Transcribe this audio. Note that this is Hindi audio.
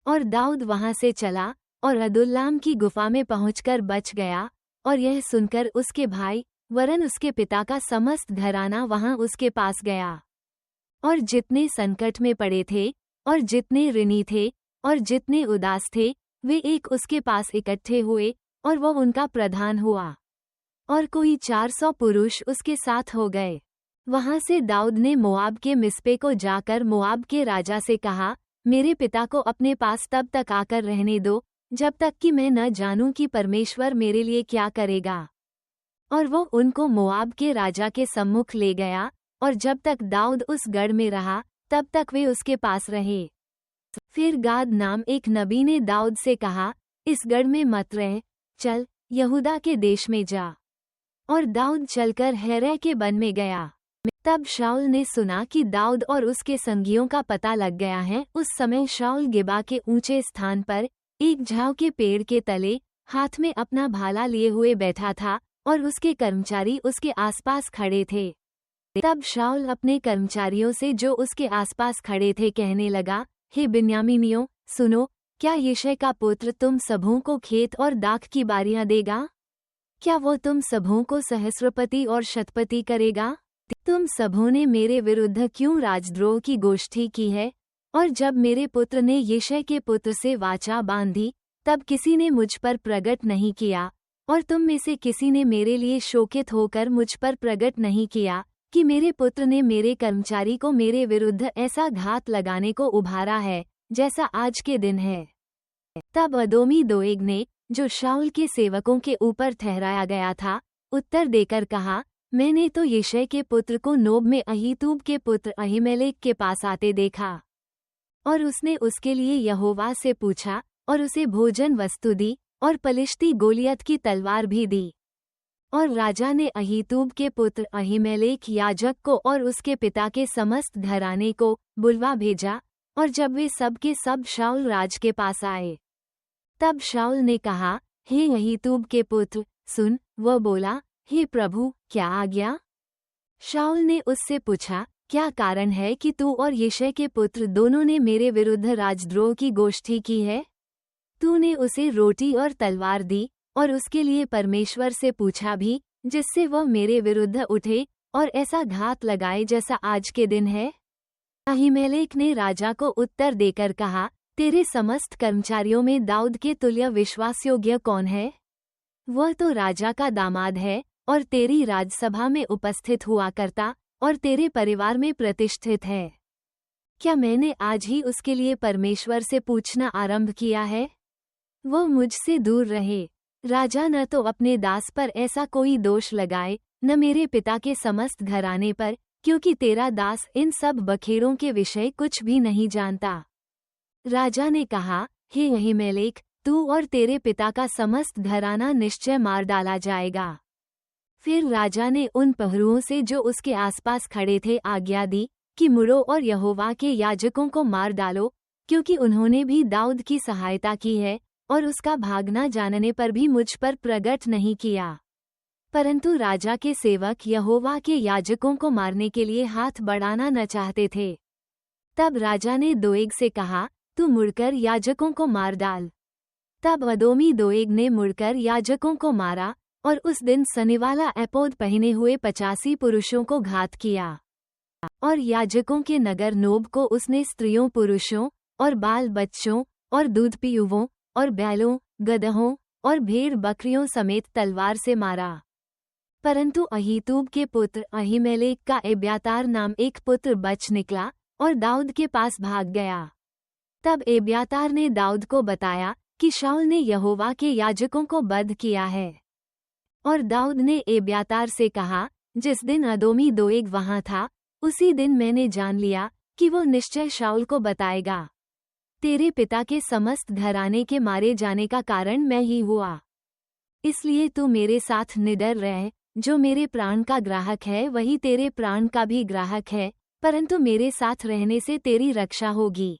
और दाऊद वहां से चला और अदुल्लाम की गुफा में पहुंचकर बच गया। और यह सुनकर उसके भाई वरन उसके पिता का समस्त घराना वहां उसके पास गया। और जितने संकट में पड़े थे और जितने ऋणी थे और जितने उदास थे, वे एक उसके पास इकट्ठे हुए और वो उनका प्रधान हुआ। और कोई 400 पुरुष उसके साथ हो गए। वहां से दाऊद ने मोआब के मिस्पे को जाकर मोआब के राजा से कहा, मेरे पिता को अपने पास तब तक आकर रहने दो जब तक कि मैं न जानूं कि परमेश्वर मेरे लिए क्या करेगा। और वो उनको मोआब के राजा के सम्मुख ले गया, और जब तक दाऊद उस गढ़ में रहा तब तक वे उसके पास रहे। फिर गाद नाम एक नबी ने दाऊद से कहा, इस गढ़ में मत रह, चल यहूदा के देश में जा। और दाऊद चलकर हेरै के वन में गया। तब शाऊल ने सुना कि दाऊद और उसके संगियों का पता लग गया है। उस समय शाऊल गिबा के ऊंचे स्थान पर एक झाव के पेड़ के तले हाथ में अपना भाला लिए हुए बैठा था, और उसके कर्मचारी उसके आसपास खड़े थे। तब शाऊल अपने कर्मचारियों से जो उसके आसपास खड़े थे कहने लगा, हे बिन्यामीनियों, सुनो, क्या यिशै का पुत्र तुम सबों को खेत और दाख की बारियां देगा? क्या वो तुम सबों को सहस्रपति और शतपति करेगा? तुम सबों ने मेरे विरुद्ध क्यों राजद्रोह की गोष्ठी की है? और जब मेरे पुत्र ने यिशै के पुत्र से वाचा बांधी, तब किसी ने मुझ पर प्रगट नहीं किया, और तुम में से किसी ने मेरे लिए शोकित होकर मुझ पर प्रगट नहीं किया कि मेरे पुत्र ने मेरे कर्मचारी को मेरे विरुद्ध ऐसा घात लगाने को उभारा है जैसा आज के दिन है। तब अदोमी दोएग ने, जो शाऊल के सेवकों के ऊपर ठहराया गया था, उत्तर देकर कहा, मैंने तो यिशै के पुत्र को नोब में अहीतूब के पुत्र अहीमेलेक के पास आते देखा। और उसने उसके लिए यहोवा से पूछा और उसे भोजन वस्तु दी और पलिश्ती गोलियत की तलवार भी दी। और राजा ने अहीतूब के पुत्र अहीमेलेक याजक को और उसके पिता के समस्त घराने को बुलवा भेजा। और जब वे सब के सब शाऊल राज के पास आए, तब शाऊल ने कहा, हे अहीतूब के पुत्र, सुन। वह बोला, हे प्रभु, क्या आज्ञा? शाऊल ने उससे पूछा, क्या कारण है कि तू और यिशै के पुत्र दोनों ने मेरे विरुद्ध राजद्रोह की गोष्ठी की है? तूने उसे रोटी और तलवार दी और उसके लिए परमेश्वर से पूछा भी, जिससे वह मेरे विरुद्ध उठे और ऐसा घात लगाए जैसा आज के दिन है? अहीमेलेक ने राजा को उत्तर देकर कहा, तेरे समस्त कर्मचारियों में दाऊद के तुल्य विश्वासयोग्य कौन है? वह तो राजा का दामाद है और तेरी राजसभा में उपस्थित हुआ करता और तेरे परिवार में प्रतिष्ठित है। क्या मैंने आज ही उसके लिए परमेश्वर से पूछना आरंभ किया है? वह मुझसे दूर रहे। राजा न तो अपने दास पर ऐसा कोई दोष लगाए, न मेरे पिता के समस्त घराने पर, क्योंकि तेरा दास इन सब बखेड़ों के विषय कुछ भी नहीं जानता। राजा ने कहा, हे अहीमेलेक, तू और तेरे पिता का समस्त घराना निश्चय मार डाला जाएगा। फिर राजा ने उन पहरुओं से जो उसके आसपास खड़े थे आज्ञा दी कि मुड़ो और यहोवा के याजकों को मार डालो, क्योंकि उन्होंने भी दाऊद की सहायता की है और उसका भागना जानने पर भी मुझ पर प्रगट नहीं किया। परंतु राजा के सेवक यहोवा के याजकों को मारने के लिए हाथ बढ़ाना न चाहते थे। तब राजा ने दोएग से कहा, तू मुड़कर याजकों को मार डाल। तब अदोमी दोएग ने मुड़कर याजकों को मारा, और उस दिन सनीवाला एपोद पहने हुए 85 पुरुषों को घात किया। और याजकों के नगर नोब को उसने स्त्रियों, पुरुषों और बाल बच्चों और दूध पीयुवों और बैलों, गदहों और भेड़ बकरियों समेत तलवार से मारा। परंतु अहीतूब के पुत्र अहीमेलेक का एब्यातार नाम एक पुत्र बच निकला और दाऊद के पास भाग गया। तब एब्यातार ने दाऊद को बताया कि शाऊल ने यहोवा के याजकों को बध किया है। और दाऊद ने एब्यातार से कहा, जिस दिन अदोमी दोएग वहां था, उसी दिन मैंने जान लिया कि वो निश्चय शाऊल को बताएगा। तेरे पिता के समस्त घराने के मारे जाने का कारण मैं ही हुआ। इसलिए तू मेरे साथ निडर रह। जो मेरे प्राण का ग्राहक है वही तेरे प्राण का भी ग्राहक है, परंतु मेरे साथ रहने से तेरी रक्षा होगी।